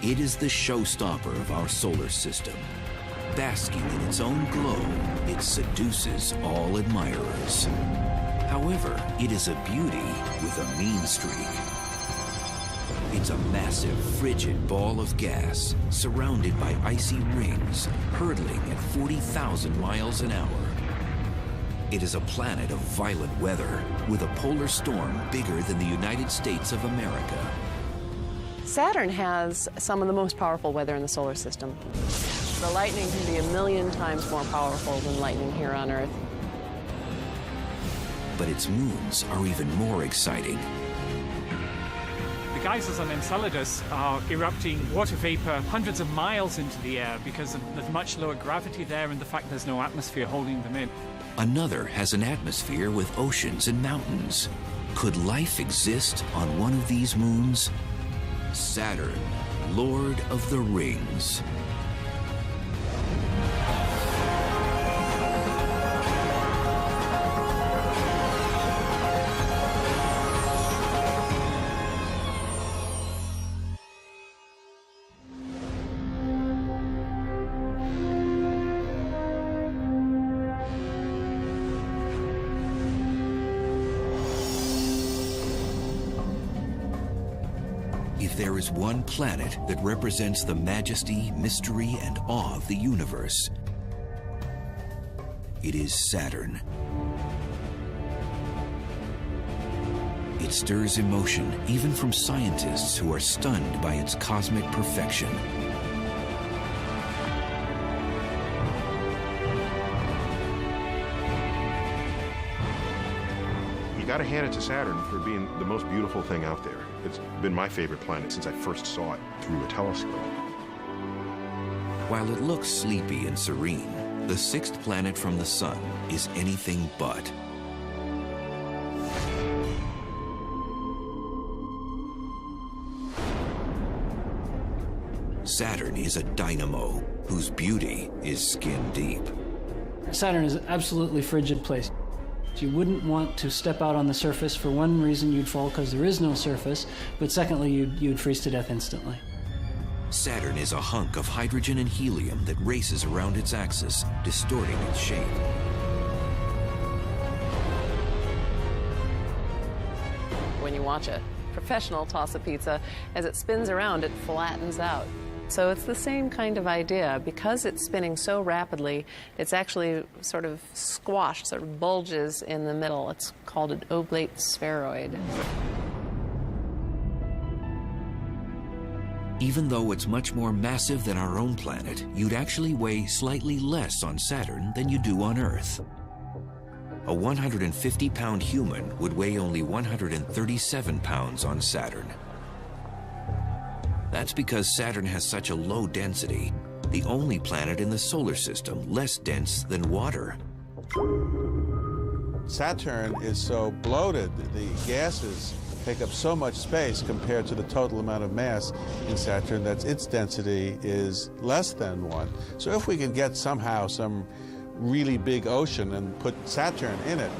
It is the showstopper of our solar system. Basking in its own glow, it seduces all admirers. However, it is a beauty with a mean streak. It's a massive, frigid ball of gas surrounded by icy rings, hurtling at 40,000 miles an hour. It is a planet of violent weather with a polar storm bigger than the United States of America. Saturn has some of the most powerful weather in the solar system. The lightning can be 1,000,000 times more powerful than lightning here on Earth. But its moons are even more exciting. The geysers on Enceladus are erupting water vapor hundreds of miles into the air because of the much lower gravity there and the fact there's no atmosphere holding them in. Another has an atmosphere with oceans and mountains. Could life exist on one of these moons? Saturn, Lord of the Rings. If there is one planet that represents the majesty, mystery, and awe of the universe, it is Saturn. It stirs emotion even from scientists who are stunned by its cosmic perfection. You gotta hand it to Saturn for being the most beautiful thing out there. It's been my favorite planet since I first saw it through a telescope. While it looks sleepy and serene, the sixth planet from the Sun is anything but. Saturn is a dynamo whose beauty is skin deep. Saturn is an absolutely frigid place. You wouldn't want to step out on the surface. For one reason, you'd fall because there is no surface, but secondly, you'd freeze to death instantly. Saturn is a hunk of hydrogen and helium that races around its axis, distorting its shape. When you watch a professional toss a pizza, as it spins around, it flattens out. So it's the same kind of idea. Because it's spinning so rapidly, it's actually sort of squashed, sort of bulges in the middle. It's called an oblate spheroid. Even though it's much more massive than our own planet, you'd actually weigh slightly less on Saturn than you do on Earth. A 150-pound human would weigh only 137 pounds on Saturn. That's because Saturn has such a low density, the only planet in the solar system less dense than water. Saturn is so bloated, the gases take up so much space compared to the total amount of mass in Saturn that its density is less than 1. So if we can get somehow some really big ocean and put Saturn in it,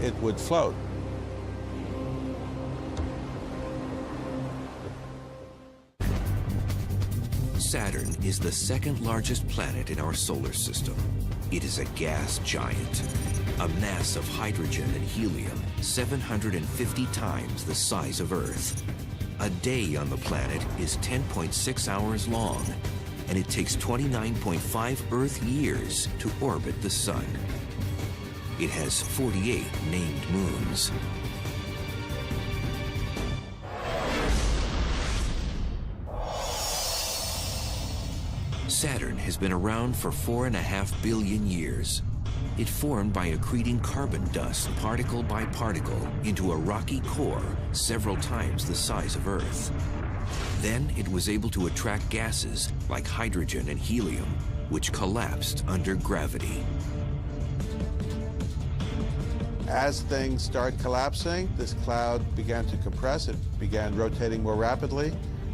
it would float. Saturn is the second largest planet in our solar system. It is a gas giant, a mass of hydrogen and helium 750 times the size of Earth. A day on the planet is 10.6 hours long, and it takes 29.5 Earth years to orbit the Sun. It has 48 named moons. Saturn has been around for 4.5 billion years. It formed by accreting carbon dust particle by particle into a rocky core several times the size of Earth. Then it was able to attract gases like hydrogen and helium, which collapsed under gravity. As things started collapsing, this cloud began to compress. It began rotating more rapidly.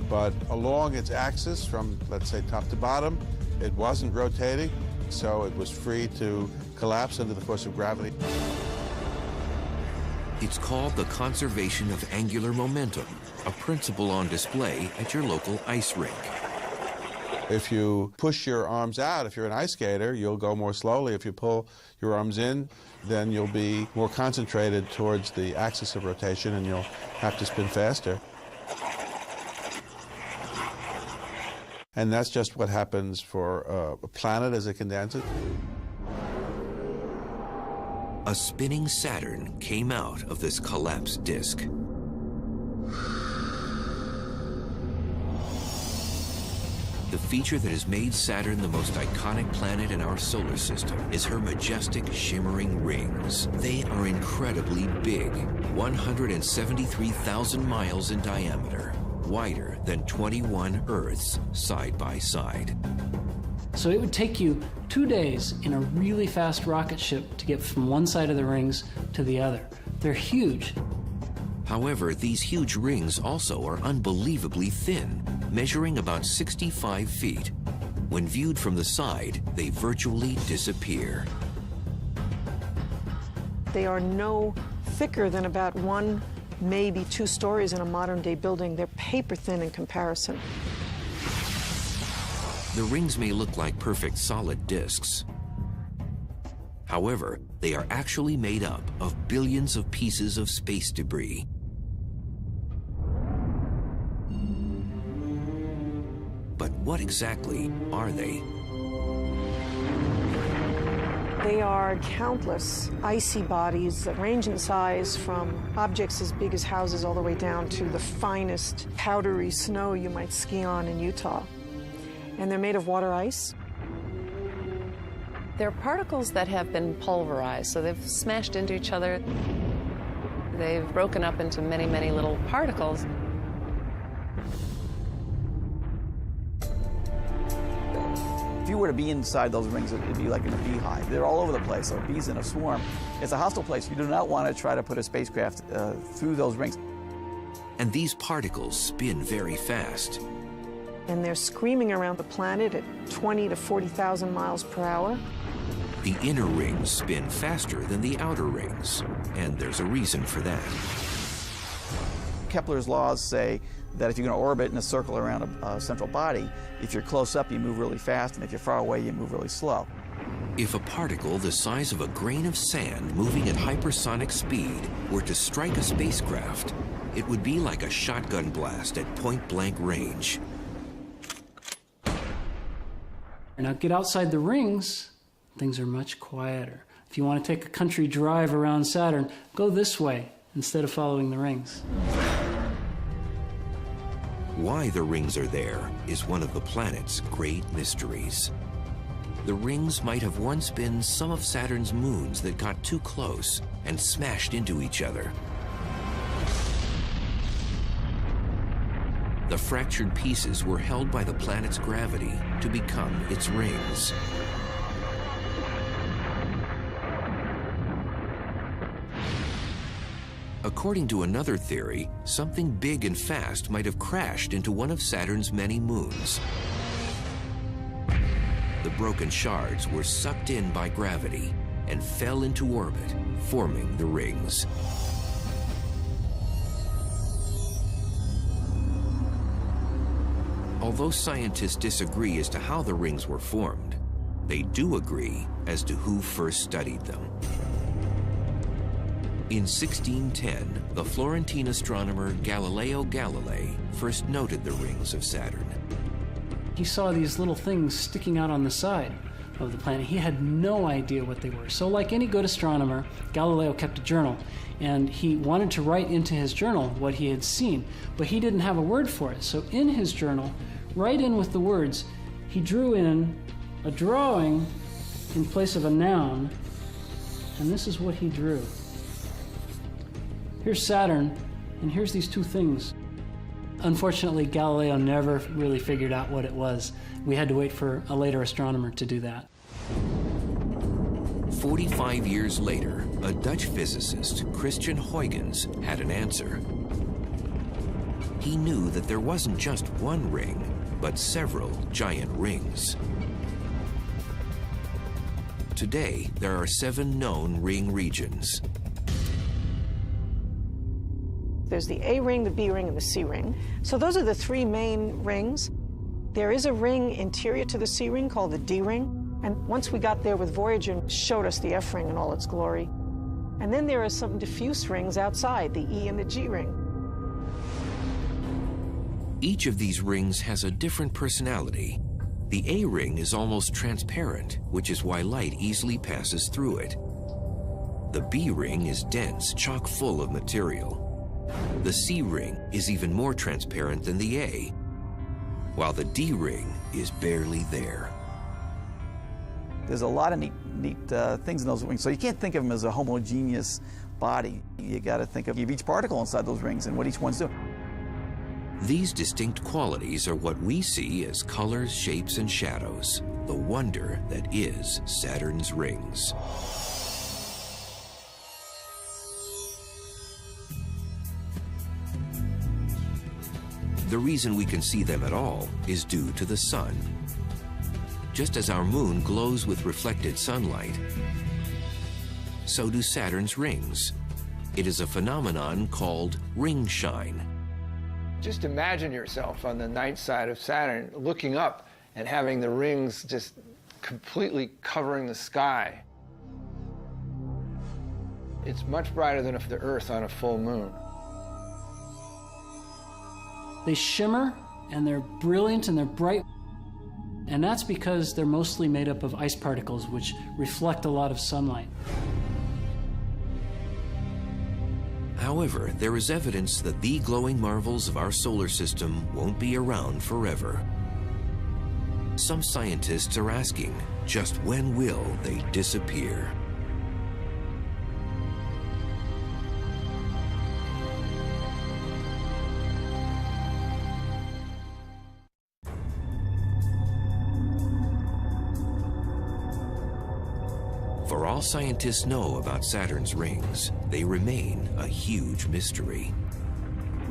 But along its axis, from, let's say, top to bottom, it wasn't rotating, so it was free to collapse under the force of gravity. It's called the conservation of angular momentum, a principle on display at your local ice rink. If you push your arms out, if you're an ice skater, you'll go more slowly. If you pull your arms in, then you'll be more concentrated towards the axis of rotation and you'll have to spin faster. And that's just what happens for a planet as it condenses. A spinning Saturn came out of this collapsed disk. The feature that has made Saturn the most iconic planet in our solar system is her majestic, shimmering rings. They are incredibly big, 173,000 miles in diameter, wider than 21 Earths side by side. So it would take you 2 days in a really fast rocket ship to get from one side of the rings to the other. They're huge. However, these huge rings also are unbelievably thin, measuring about 65 feet. When viewed from the side, they virtually disappear. They are no thicker than about 1, maybe 2 stories in a modern-day building. They're paper thin in comparison. The rings may look like perfect solid disks. However, they are actually made up of billions of pieces of space debris. But what exactly are they? They are countless icy bodies that range in size from objects as big as houses all the way down to the finest powdery snow you might ski on in Utah. And they're made of water ice. They're particles that have been pulverized, so they've smashed into each other. They've broken up into many, many little particles. If you were to be inside those rings, it'd be like in a beehive. They're all over the place, so bees in a swarm. It's a hostile place. You do not want to try to put a spacecraft through those rings. And these particles spin very fast. And they're screaming around the planet at 20 to 40,000 miles per hour. The inner rings spin faster than the outer rings, and there's a reason for that. Kepler's laws say that if you're going to orbit in a circle around a central body, if you're close up, you move really fast, and if you're far away, you move really slow. If a particle the size of a grain of sand moving at hypersonic speed were to strike a spacecraft, it would be like a shotgun blast at point-blank range. Now get outside the rings, things are much quieter. If you want to take a country drive around Saturn, go this way instead of following the rings. Why the rings are there is one of the planet's great mysteries. The rings might have once been some of Saturn's moons that got too close and smashed into each other. The fractured pieces were held by the planet's gravity to become its rings. According to another theory, something big and fast might have crashed into one of Saturn's many moons. The broken shards were sucked in by gravity and fell into orbit, forming the rings. Although scientists disagree as to how the rings were formed, they do agree as to who first studied them. In 1610, the Florentine astronomer Galileo Galilei first noted the rings of Saturn. He saw these little things sticking out on the side of the planet. He had no idea what they were. So like any good astronomer, Galileo kept a journal, and he wanted to write into his journal what he had seen, but he didn't have a word for it. So in his journal, right in with the words, he drew in a drawing in place of a noun, and this is what he drew. Here's Saturn, and here's these two things. Unfortunately, Galileo never really figured out what it was. We had to wait for a later astronomer to do that. 45 years later, a Dutch physicist, Christian Huygens, had an answer. He knew that there wasn't just one ring, but several giant rings. Today, there are 7 known ring regions. There's the A ring, the B ring, and the C ring. So those are the three main rings. There is a ring interior to the C ring called the D ring. And once we got there with Voyager, it showed us the F ring in all its glory. And then there are some diffuse rings outside, the E and the G ring. Each of these rings has a different personality. The A ring is almost transparent, which is why light easily passes through it. The B ring is dense, chock full of material. The C ring is even more transparent than the A, while the D ring is barely there. There's a lot of neat things in those rings, so you can't think of them as a homogeneous body. You got to think of each particle inside those rings and what each one's doing. These distinct qualities are what we see as colors, shapes, and shadows, the wonder that is Saturn's rings. The reason we can see them at all is due to the sun. Just as our moon glows with reflected sunlight, so do Saturn's rings. It is a phenomenon called ring shine. Just imagine yourself on the night side of Saturn looking up and having the rings just completely covering the sky. It's much brighter than the Earth on a full moon. They shimmer, and they're brilliant, and they're bright. And that's because they're mostly made up of ice particles, which reflect a lot of sunlight. However, there is evidence that the glowing marvels of our solar system won't be around forever. Some scientists are asking, just when will they disappear? For all scientists know about Saturn's rings, they remain a huge mystery.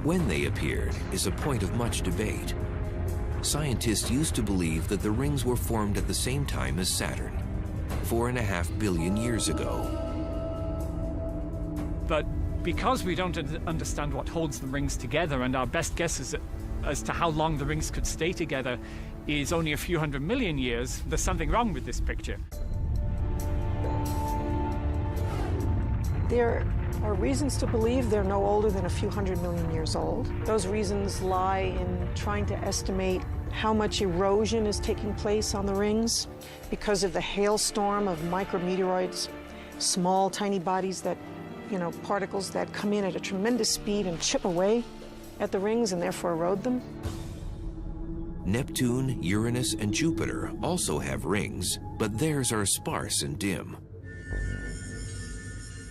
When they appeared is a point of much debate. Scientists used to believe that the rings were formed at the same time as Saturn, 4.5 billion years ago. But because we don't understand what holds the rings together, and our best guess as to how long the rings could stay together is only a few 100 million years, there's something wrong with this picture. There are reasons to believe they're no older than a few 100 million years old. Those reasons lie in trying to estimate how much erosion is taking place on the rings because of the hailstorm of micrometeoroids, small, tiny bodies that, particles that come in at a tremendous speed and chip away at the rings and therefore erode them. Neptune, Uranus, and Jupiter also have rings, but theirs are sparse and dim.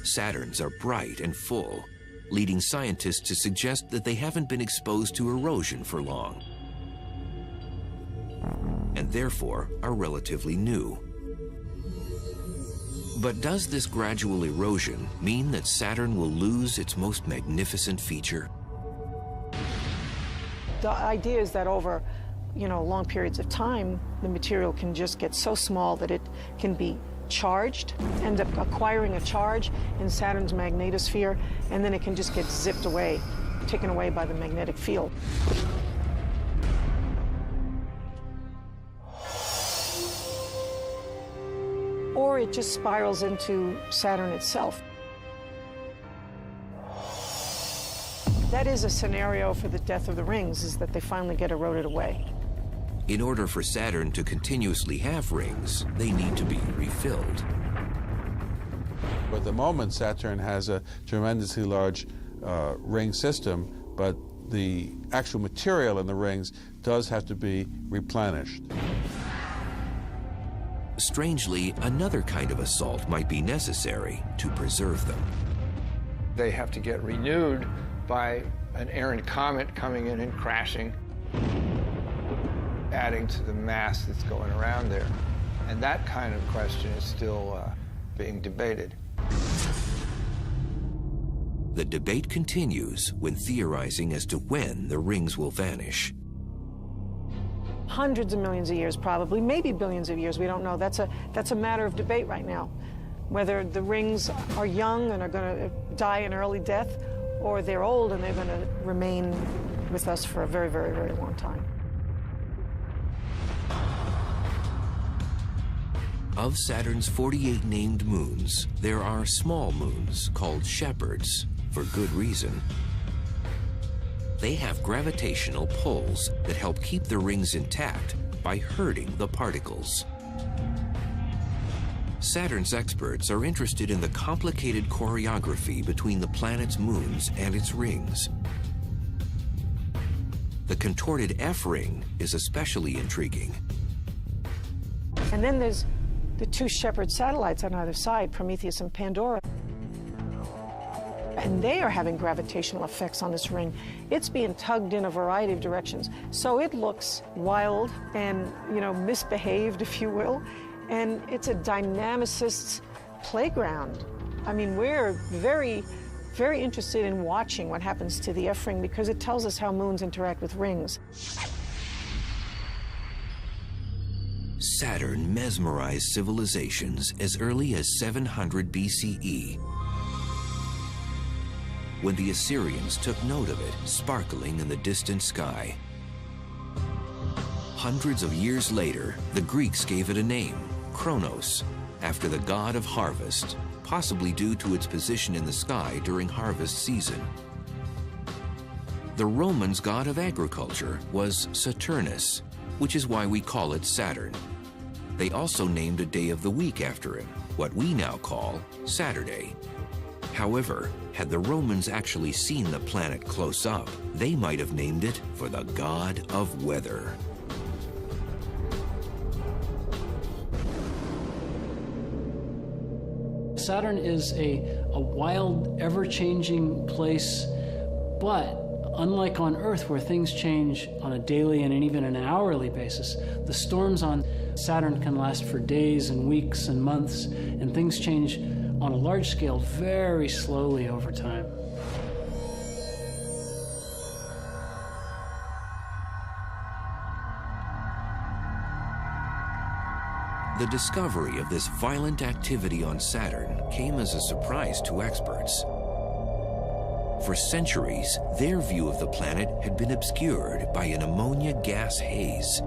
Saturn's are bright and full, leading scientists to suggest that they haven't been exposed to erosion for long, and therefore are relatively new. But does this gradual erosion mean that Saturn will lose its most magnificent feature? The idea is that over, long periods of time, the material can just get so small that it can be charged, end up acquiring a charge in Saturn's magnetosphere, and then it can just get zipped away, taken away by the magnetic field. Or it just spirals into Saturn itself. That is a scenario for the death of the rings, is that they finally get eroded away. In order for Saturn to continuously have rings, they need to be refilled. At the moment, Saturn has a tremendously large ring system, but the actual material in the rings does have to be replenished. Strangely, another kind of assault might be necessary to preserve them. They have to get renewed by an errant comet coming in and crashing, adding to the mass that's going around there. And that kind of question is still being debated. The debate continues when theorizing as to when the rings will vanish. Hundreds of millions of years, probably, maybe billions of years, we don't know. That's a matter of debate right now. Whether the rings are young and are going to die an early death, or they're old and they're going to remain with us for a very, very, very long time. Of Saturn's 48 named moons, there are small moons called shepherds, for good reason. They have gravitational pulls that help keep the rings intact by herding the particles. Saturn's experts are interested in the complicated choreography between the planet's moons and its rings. The contorted F ring is especially intriguing. And then there's the two shepherd satellites on either side, Prometheus and Pandora. And they are having gravitational effects on this ring. It's being tugged in a variety of directions. So it looks wild and, misbehaved, if you will. And it's a dynamicist's playground. I mean, we're very, very interested in watching what happens to the F ring because it tells us how moons interact with rings. Saturn mesmerized civilizations as early as 700 BCE, when the Assyrians took note of it sparkling in the distant sky. Hundreds of years later, the Greeks gave it a name, Kronos, after the god of harvest, possibly due to its position in the sky during harvest season. The Romans' god of agriculture was Saturnus, which is why we call it Saturn. They also named a day of the week after him, what we now call Saturday. However, had the Romans actually seen the planet close up, they might have named it for the god of weather. Saturn is a wild, ever-changing place, but unlike on Earth, where things change on a daily and even an hourly basis, the storms on Saturn can last for days and weeks and months, and things change on a large scale very slowly over time. The discovery of this violent activity on Saturn came as a surprise to experts. For centuries, their view of the planet had been obscured by an ammonia gas haze.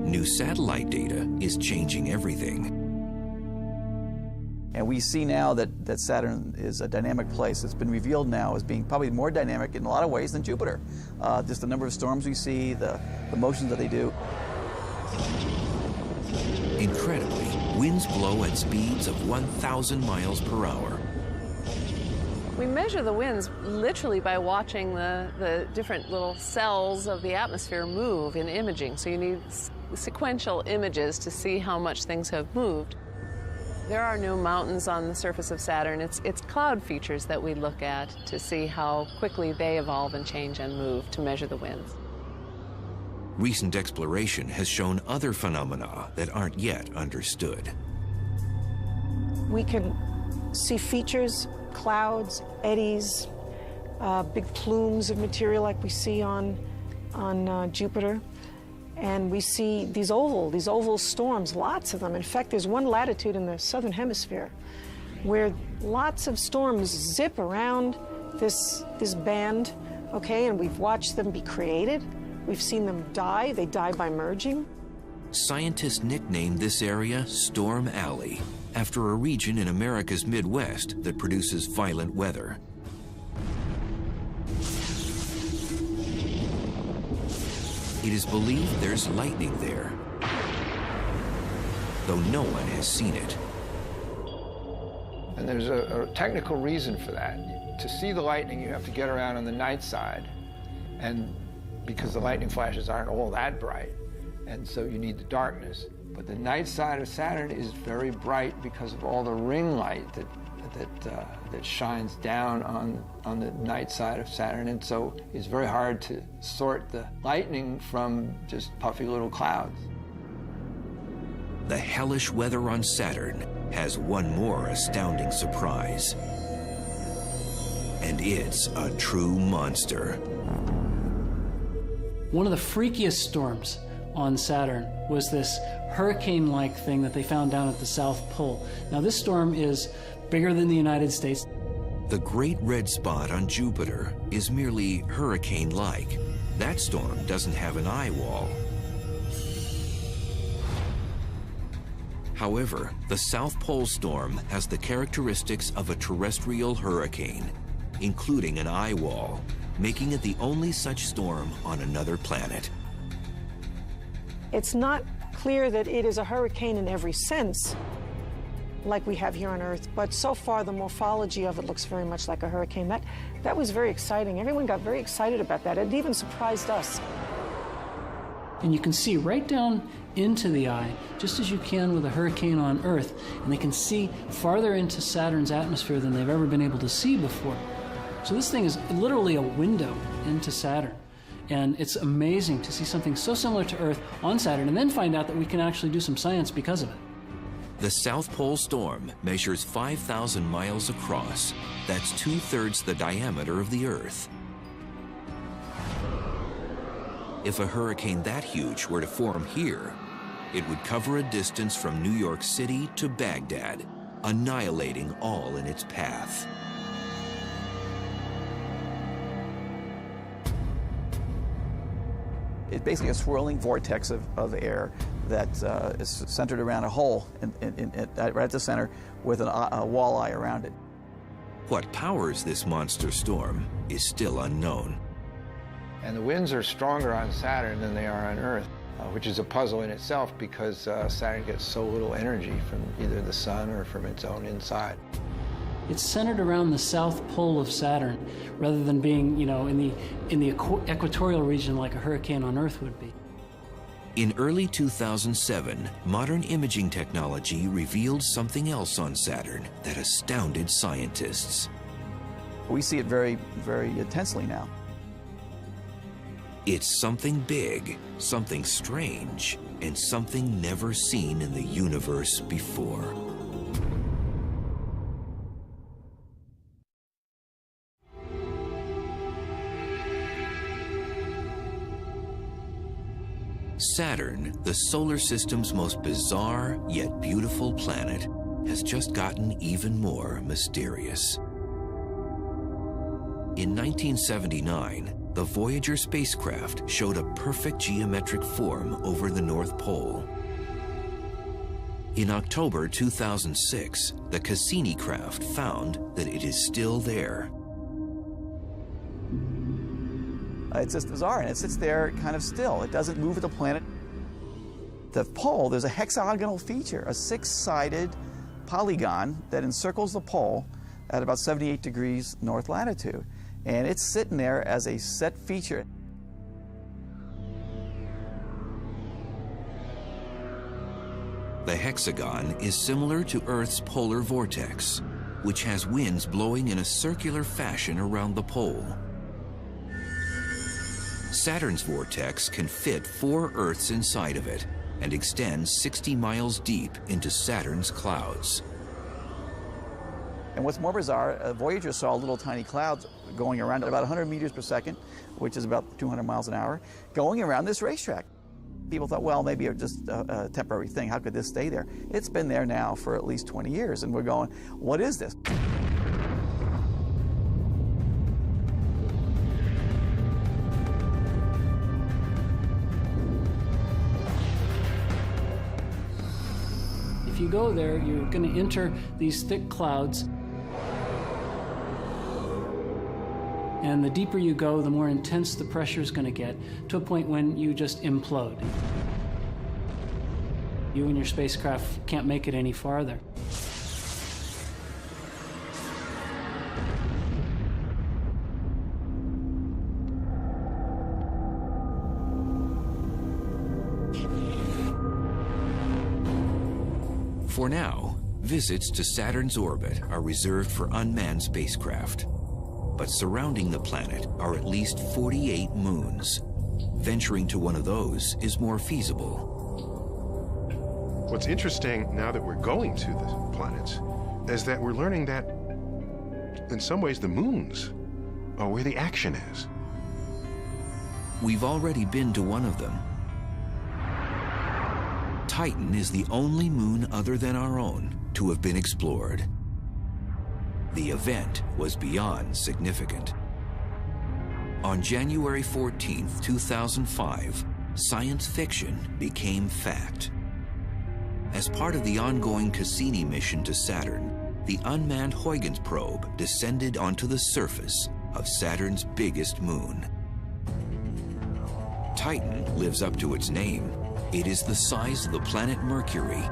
New satellite data is changing everything. And we see now that Saturn is a dynamic place. It's been revealed now as being probably more dynamic in a lot of ways than Jupiter. Just the number of storms we see, the motions that they do. Incredibly, winds blow at speeds of 1,000 miles per hour. We measure the winds literally by watching the different little cells of the atmosphere move in imaging. So you need sequential images to see how much things have moved. There are no mountains on the surface of Saturn. It's cloud features that we look at to see how quickly they evolve and change and move to measure the winds. Recent exploration has shown other phenomena that aren't yet understood. We can see features, clouds, eddies, big plumes of material like we see on Jupiter. And we see these oval storms, lots of them. In fact, there's one latitude in the southern hemisphere where lots of storms zip around this band, okay, and we've watched them be created. We've seen them die. They die by merging. Scientists nicknamed this area Storm Alley, after a region in America's Midwest that produces violent weather. It is believed there's lightning there, though no one has seen it. And there's a technical reason for that. To see the lightning, you have to get around on the night side, and because the lightning flashes aren't all that bright, and so you need the darkness. But the night side of Saturn is very bright because of all the ring light that shines down on the night side of Saturn, and so it's very hard to sort the lightning from just puffy little clouds. The hellish weather on Saturn has one more astounding surprise. And it's a true monster. One of the freakiest storms on Saturn was this hurricane-like thing that they found down at the South Pole. Now, this storm is bigger than the United States. The Great Red Spot on Jupiter is merely hurricane-like. That storm doesn't have an eye wall. However, the South Pole storm has the characteristics of a terrestrial hurricane, including an eye wall, making it the only such storm on another planet. It's not clear that it is a hurricane in every sense, like we have here on Earth, but so far the morphology of it looks very much like a hurricane. That was very exciting. Everyone got very excited about that. It even surprised us. And you can see right down into the eye, just as you can with a hurricane on Earth, and they can see farther into Saturn's atmosphere than they've ever been able to see before. So this thing is literally a window into Saturn. And it's amazing to see something so similar to Earth on Saturn, and then find out that we can actually do some science because of it. The South Pole storm measures 5,000 miles across. That's 2/3 the diameter of the Earth. If a hurricane that huge were to form here, it would cover a distance from New York City to Baghdad, annihilating all in its path. It's basically a swirling vortex of air that is centered around a hole right at the center with a walleye around it. What powers this monster storm is still unknown. And the winds are stronger on Saturn than they are on Earth, which is a puzzle in itself because Saturn gets so little energy from either the sun or from its own inside. It's centered around the south pole of Saturn, rather than being, in the equatorial region like a hurricane on Earth would be. In early 2007, modern imaging technology revealed something else on Saturn that astounded scientists. We see it very, very intensely now. It's something big, something strange, and something never seen in the universe before. Saturn, the solar system's most bizarre yet beautiful planet, has just gotten even more mysterious. In 1979, the Voyager spacecraft showed a perfect geometric form over the North Pole. In October 2006, the Cassini craft found that it is still there. It's just bizarre, and it sits there kind of still. It doesn't move with the planet. The pole, there's a hexagonal feature, a six-sided polygon that encircles the pole at about 78 degrees north latitude. And it's sitting there as a set feature. The hexagon is similar to Earth's polar vortex, which has winds blowing in a circular fashion around the pole. Saturn's vortex can fit 4 Earths inside of it and extends 60 miles deep into Saturn's clouds. And what's more bizarre, Voyager saw little tiny clouds going around at about 100 meters per second, which is about 200 miles an hour, going around this racetrack. People thought, well, maybe it's just a temporary thing. How could this stay there? It's been there now for at least 20 years, and we're going, what is this? If you go there, you're going to enter these thick clouds. And the deeper you go, the more intense the pressure is going to get, to a point when you just implode. You and your spacecraft can't make it any farther. For now, visits to Saturn's orbit are reserved for unmanned spacecraft. But surrounding the planet are at least 48 moons. Venturing to one of those is more feasible. What's interesting now that we're going to the planets is that we're learning that in some ways the moons are where the action is. We've already been to one of them. Titan is the only moon other than our own to have been explored. The event was beyond significant. On January 14, 2005, science fiction became fact. As part of the ongoing Cassini mission to Saturn, the unmanned Huygens probe descended onto the surface of Saturn's biggest moon. Titan lives up to its name. It is the size of the planet Mercury.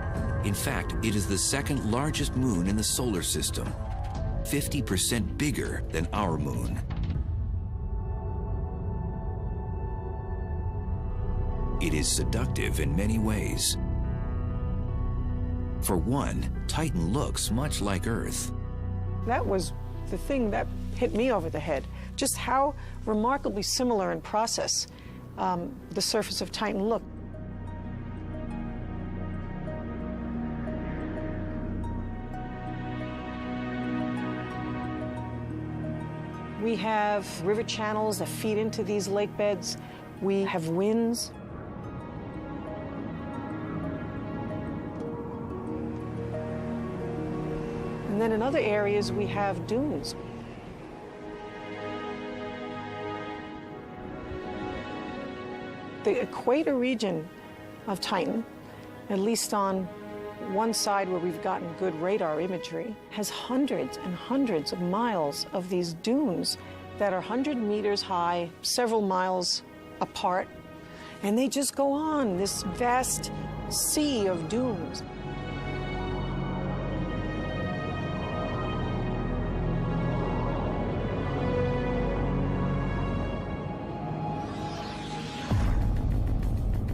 In fact, it is the second largest moon in the solar system, 50% bigger than our moon. It is seductive in many ways. For one, Titan looks much like Earth. That was the thing that hit me over the head, just how remarkably similar in process the surface of Titan looked. We have river channels that feed into these lake beds. We have winds. And then in other areas, we have dunes. The equator region of Titan, at least on one side where we've gotten good radar imagery, has hundreds and hundreds of miles of these dunes that are 100 meters high, several miles apart, and they just go on, this vast sea of dunes.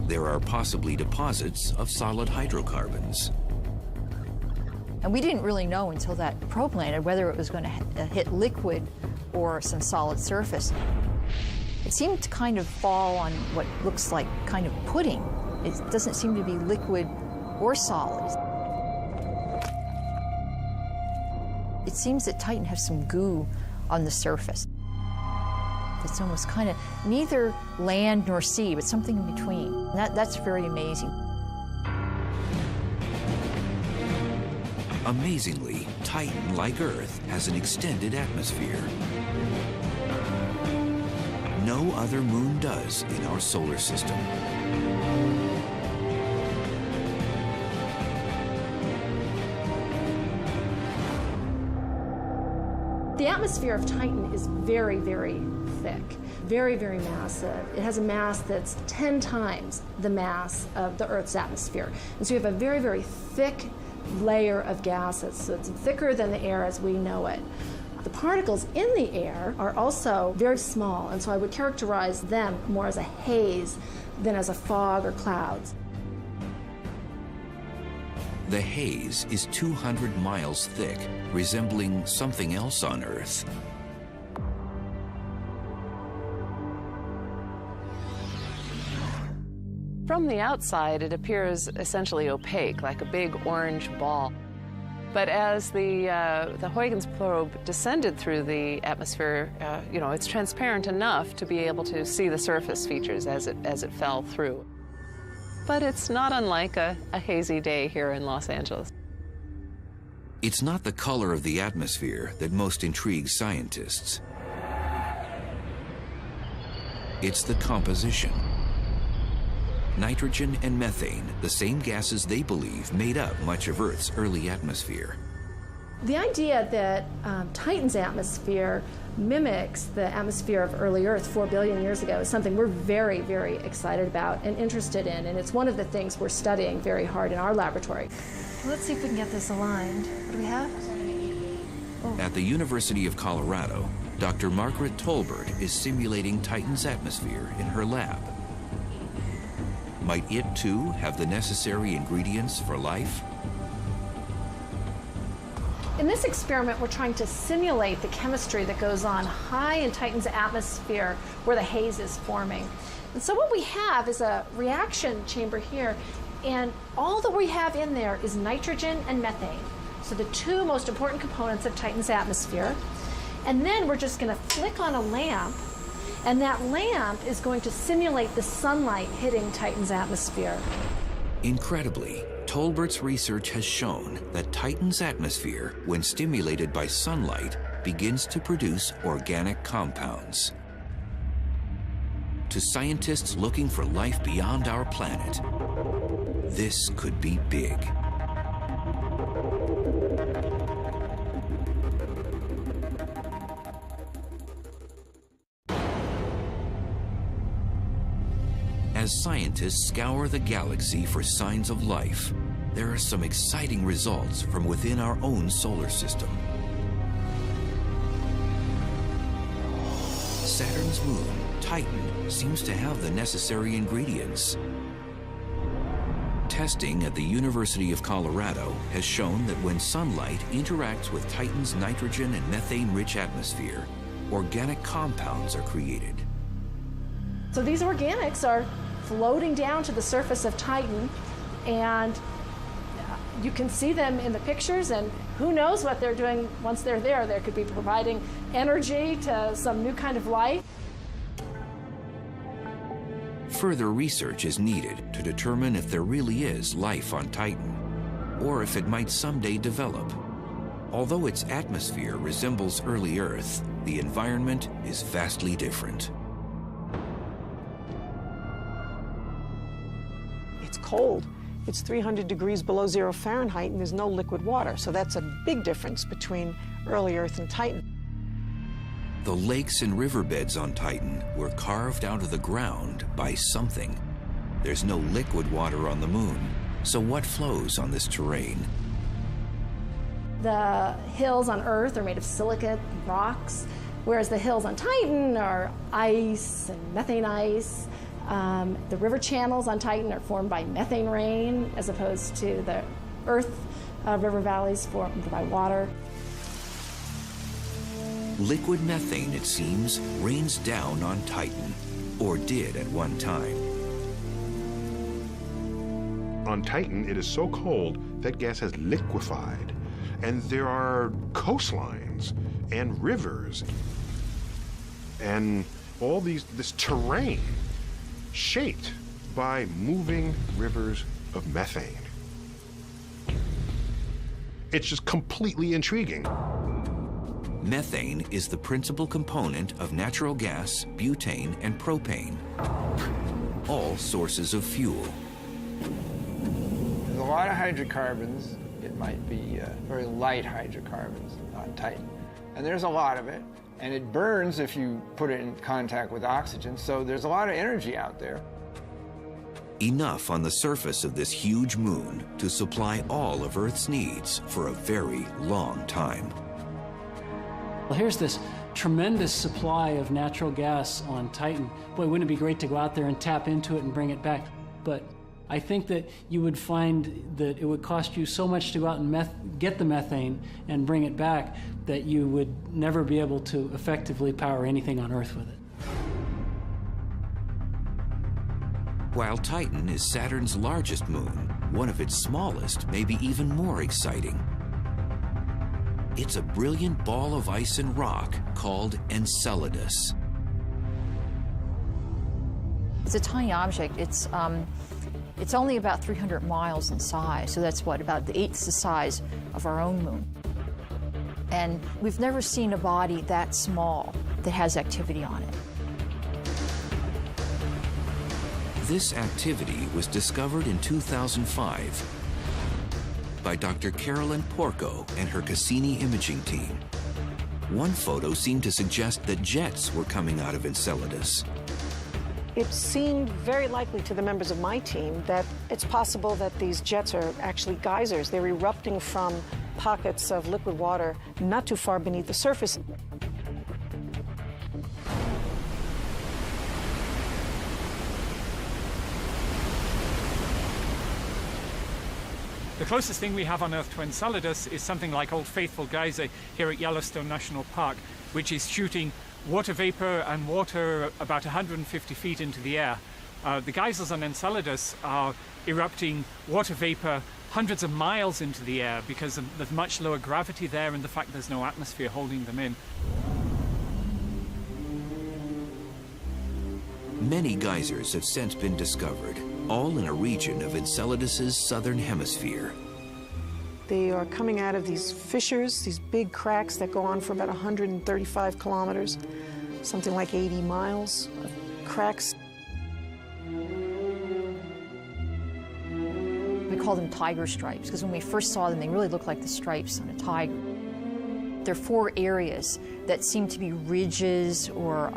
There are possibly deposits of solid hydrocarbons. And we didn't really know until that probe landed whether it was going to hit liquid or some solid surface. It seemed to kind of fall on what looks like kind of pudding. It doesn't seem to be liquid or solid. It seems that Titan has some goo on the surface. It's almost kind of neither land nor sea, but something in between. That's very amazing. Amazingly, Titan, like Earth, has an extended atmosphere. No other moon does in our solar system. The atmosphere of Titan is very, very thick, very, very massive. It has a mass that's 10 times the mass of the Earth's atmosphere. And so you have a very, very thick layer of gases. So it's thicker than the air as we know it. The particles in the air are also very small, and so I would characterize them more as a haze than as a fog or clouds. The haze is 200 miles thick, resembling something else on Earth. From the outside, it appears essentially opaque, like a big orange ball. But as the Huygens probe descended through the atmosphere, it's transparent enough to be able to see the surface features as it fell through. But it's not unlike a hazy day here in Los Angeles. It's not the color of the atmosphere that most intrigues scientists. It's the composition. Nitrogen and methane, the same gases they believe made up much of Earth's early atmosphere. The idea that Titan's atmosphere mimics the atmosphere of early Earth 4 billion years ago is something we're very, very excited about and interested in, and it's one of the things we're studying very hard in our laboratory. Let's see if we can get this aligned. What do we have? At the University of Colorado, Dr. Margaret Tolbert is simulating Titan's atmosphere in her lab. Might it, too, have the necessary ingredients for life? In this experiment, we're trying to simulate the chemistry that goes on high in Titan's atmosphere where the haze is forming. And so what we have is a reaction chamber here, and all that we have in there is nitrogen and methane. So the two most important components of Titan's atmosphere. And then we're just going to flick on a lamp, and that lamp is going to simulate the sunlight hitting Titan's atmosphere. Incredibly, Tolbert's research has shown that Titan's atmosphere, when stimulated by sunlight, begins to produce organic compounds. To scientists looking for life beyond our planet, this could be big. As scientists scour the galaxy for signs of life, there are some exciting results from within our own solar system. Saturn's moon, Titan, seems to have the necessary ingredients. Testing at the University of Colorado has shown that when sunlight interacts with Titan's nitrogen and methane-rich atmosphere, organic compounds are created. So these organics are floating down to the surface of Titan, and you can see them in the pictures, and who knows what they're doing once they're there. They could be providing energy to some new kind of life. Further research is needed to determine if there really is life on Titan, or if it might someday develop. Although its atmosphere resembles early Earth, the environment is vastly different. It's cold. It's 300 degrees below 0 Fahrenheit, and there's no liquid water. So that's a big difference between early Earth and Titan. The lakes and riverbeds on Titan were carved out of the ground by something. There's no liquid water on the moon, so what flows on this terrain? The hills on Earth are made of silicate and rocks, whereas the hills on Titan are ice and methane ice. The river channels on Titan are formed by methane rain, as opposed to the Earth river valleys formed by water. Liquid methane, it seems, rains down on Titan, or did at one time. On Titan, it is so cold that gas has liquefied, and there are coastlines and rivers and all this terrain shaped by moving rivers of methane. It's just completely intriguing. Methane is the principal component of natural gas, butane, and propane, all sources of fuel. There's a lot of hydrocarbons. It might be very light hydrocarbons on Titan. And there's a lot of it. And it burns if you put it in contact with oxygen, so there's a lot of energy out there. Enough on the surface of this huge moon to supply all of Earth's needs for a very long time. Well, here's this tremendous supply of natural gas on Titan. Boy, wouldn't it be great to go out there and tap into it and bring it back? But I think that you would find that it would cost you so much to go out and get the methane and bring it back that you would never be able to effectively power anything on Earth with it. While Titan is Saturn's largest moon, one of its smallest may be even more exciting. It's a brilliant ball of ice and rock called Enceladus. It's a tiny object. It's only about 300 miles in size, so that's what, about the eighth the size of our own moon. And we've never seen a body that small that has activity on it. This activity was discovered in 2005 by Dr. Carolyn Porco and her Cassini imaging team. One photo seemed to suggest that jets were coming out of Enceladus. It seemed very likely to the members of my team that it's possible that these jets are actually geysers. They're erupting from pockets of liquid water not too far beneath the surface. The closest thing we have on Earth to Enceladus is something like Old Faithful Geyser here at Yellowstone National Park, which is shooting water vapor and water about 150 feet into the air. The geysers on Enceladus are erupting water vapor hundreds of miles into the air because of the much lower gravity there and the fact there's no atmosphere holding them in. Many geysers have since been discovered, all in a region of Enceladus's southern hemisphere. They are coming out of these fissures, these big cracks that go on for about 135 kilometers, something like 80 miles of cracks. We call them tiger stripes because when we first saw them, they really looked like the stripes on a tiger. There are 4 areas that seem to be ridges or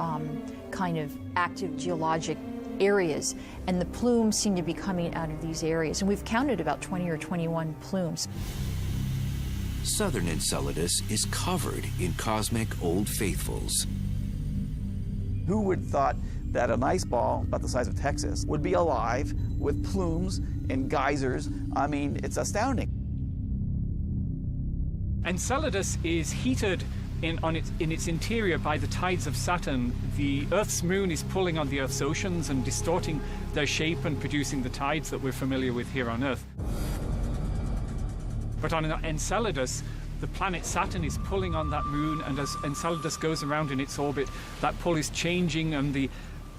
kind of active geologic areas, and the plumes seem to be coming out of these areas. And we've counted about 20 or 21 plumes. Southern Enceladus is covered in cosmic Old Faithfuls. Who would have thought that an ice ball about the size of Texas would be alive with plumes and geysers? I mean, it's astounding. Enceladus is heated in its interior by the tides of Saturn. The Earth's moon is pulling on the Earth's oceans and distorting their shape and producing the tides that we're familiar with here on Earth. But on Enceladus, the planet Saturn is pulling on that moon, and as Enceladus goes around in its orbit, that pull is changing, and the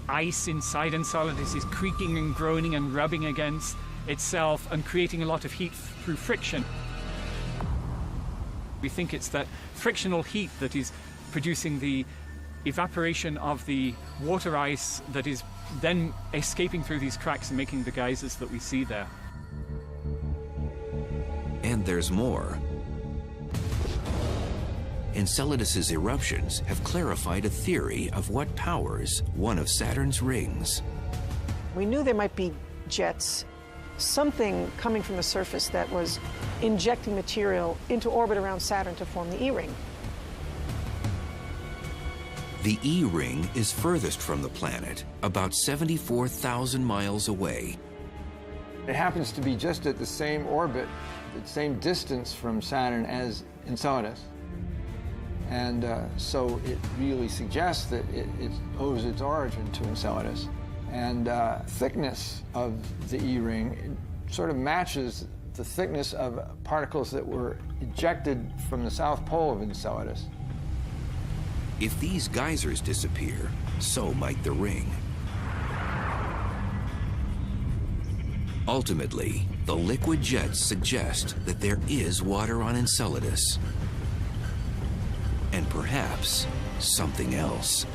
ice inside Enceladus is creaking and groaning and rubbing against itself and creating a lot of heat through friction. We think it's that frictional heat that is producing the evaporation of the water ice that is then escaping through these cracks and making the geysers that we see there. And there's more. Enceladus's eruptions have clarified a theory of what powers one of Saturn's rings. We knew there might be jets, something coming from the surface that was injecting material into orbit around Saturn to form the E-ring. The E-ring is furthest from the planet, about 74,000 miles away. It happens to be just at the same orbit, the same distance from Saturn as Enceladus. And so it really suggests that it owes its origin to Enceladus. And thickness of the E-ring sort of matches the thickness of particles that were ejected from the south pole of Enceladus. If these geysers disappear, so might the ring. Ultimately, the liquid jets suggest that there is water on Enceladus. And perhaps something else.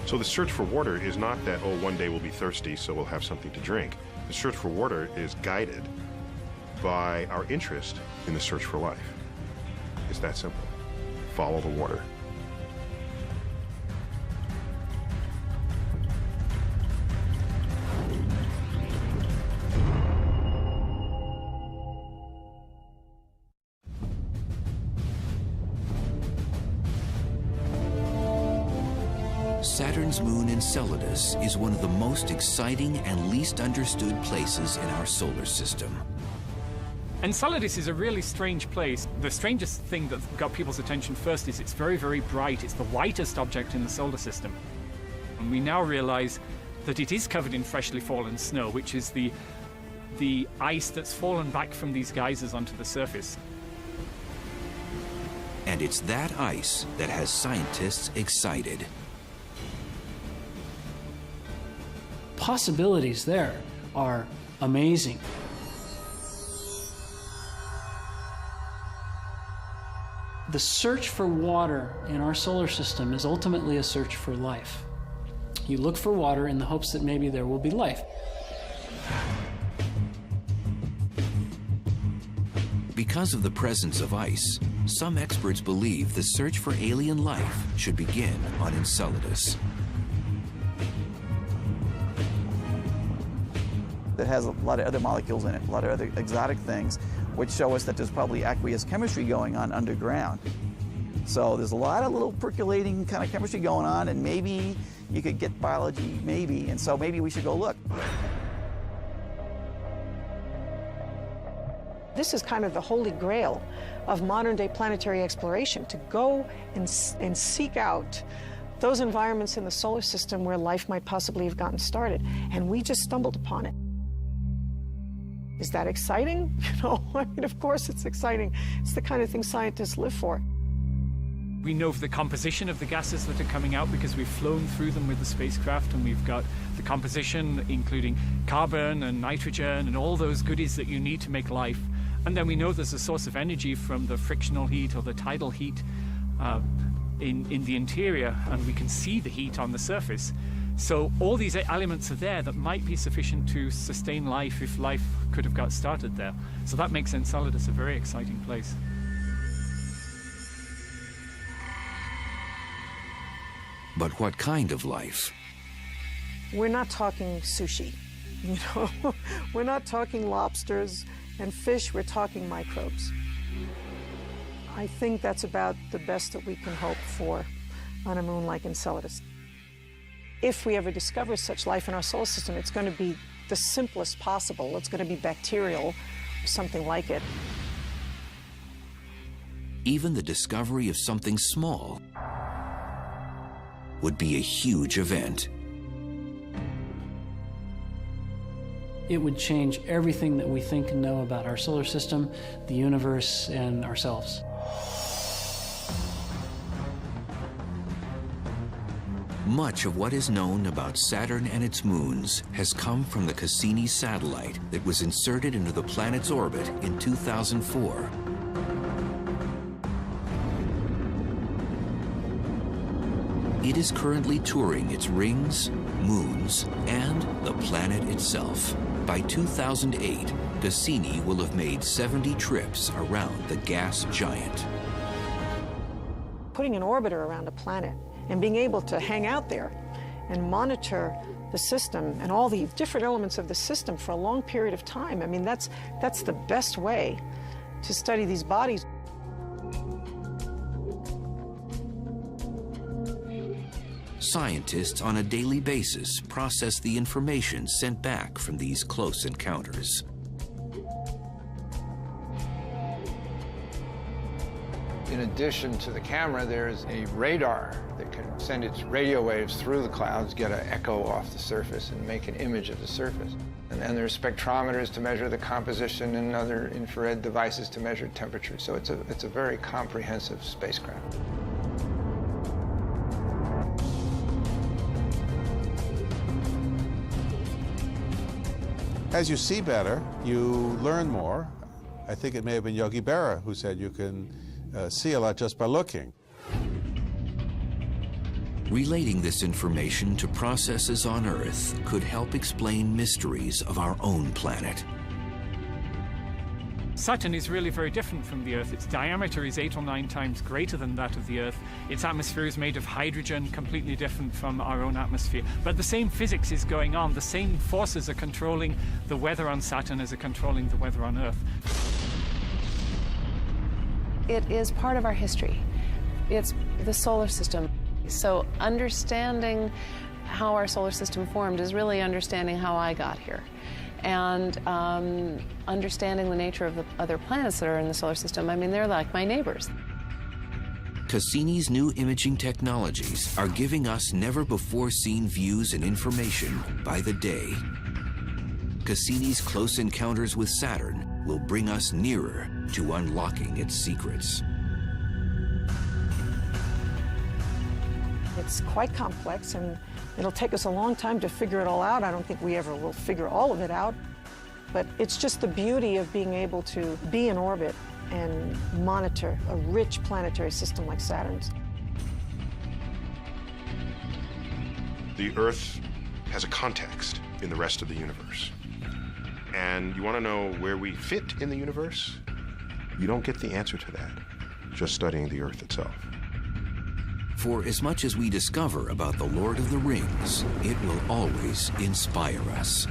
So the search for water is not that, oh, one day we'll be thirsty, so we'll have something to drink. The search for water is guided by our interest in the search for life. It's that simple. Follow the water. Saturn's moon Enceladus is one of the most exciting and least understood places in our solar system. Enceladus is a really strange place. The strangest thing that got people's attention first is it's very, very bright. It's the whitest object in the solar system. And we now realize that it is covered in freshly fallen snow, which is the ice that's fallen back from these geysers onto the surface. And it's that ice that has scientists excited. Possibilities there are amazing. The search for water in our solar system is ultimately a search for life. You look for water in the hopes that maybe there will be life. Because of the presence of ice, some experts believe the search for alien life should begin on Enceladus. It has a lot of other molecules in it, a lot of other exotic things, which show us that there's probably aqueous chemistry going on underground. So there's a lot of little percolating kind of chemistry going on, and maybe you could get biology, maybe, and so maybe we should go look. This is kind of the holy grail of modern-day planetary exploration, to go and seek out those environments in the solar system where life might possibly have gotten started, and we just stumbled upon it. Is that exciting? You know, I mean, of course it's exciting. It's the kind of thing scientists live for. We know the composition of the gases that are coming out because we've flown through them with the spacecraft, and we've got the composition including carbon and nitrogen and all those goodies that you need to make life. And then we know there's a source of energy from the frictional heat or the tidal heat in the interior, and we can see the heat on the surface. So all these elements are there that might be sufficient to sustain life if life could have got started there. So that makes Enceladus a very exciting place. But what kind of life? We're not talking sushi, you know. We're not talking lobsters and fish, we're talking microbes. I think that's about the best that we can hope for on a moon like Enceladus. If we ever discover such life in our solar system, it's going to be the simplest possible. It's going to be bacterial, or something like it. Even the discovery of something small would be a huge event. It would change everything that we think and know about our solar system, the universe, and ourselves. Much of what is known about Saturn and its moons has come from the Cassini satellite that was inserted into the planet's orbit in 2004. It is currently touring its rings, moons, and the planet itself. By 2008, Cassini will have made 70 trips around the gas giant. Putting an orbiter around a planet and being able to hang out there and monitor the system and all the different elements of the system for a long period of time, I mean, that's the best way to study these bodies. Scientists on a daily basis process the information sent back from these close encounters. In addition to the camera, there's a radar that can send its radio waves through the clouds, get an echo off the surface, and make an image of the surface. And then there's spectrometers to measure the composition and other infrared devices to measure temperature. So it's a very comprehensive spacecraft. As you see better, you learn more. I think it may have been Yogi Berra who said you can see a lot just by looking. Relating this information to processes on Earth could help explain mysteries of our own planet. Saturn is really very different from the Earth. Its diameter is 8 or 9 times greater than that of the Earth. Its atmosphere is made of hydrogen, completely different from our own atmosphere. But the same physics is going on. The same forces are controlling the weather on Saturn as are controlling the weather on Earth. It is part of our history. It's the solar system. So understanding how our solar system formed is really understanding how I got here. And understanding the nature of the other planets that are in the solar system. I mean, they're like my neighbors. Cassini's new imaging technologies are giving us never-before-seen views and information by the day. Cassini's close encounters with Saturn will bring us nearer to unlocking its secrets. It's quite complex, and it'll take us a long time to figure it all out. I don't think we ever will figure all of it out, but it's just the beauty of being able to be in orbit and monitor a rich planetary system like Saturn's. The Earth has a context in the rest of the universe. And you want to know where we fit in the universe? You don't get the answer to that just studying the Earth itself. For as much as we discover about the Lord of the Rings, it will always inspire us.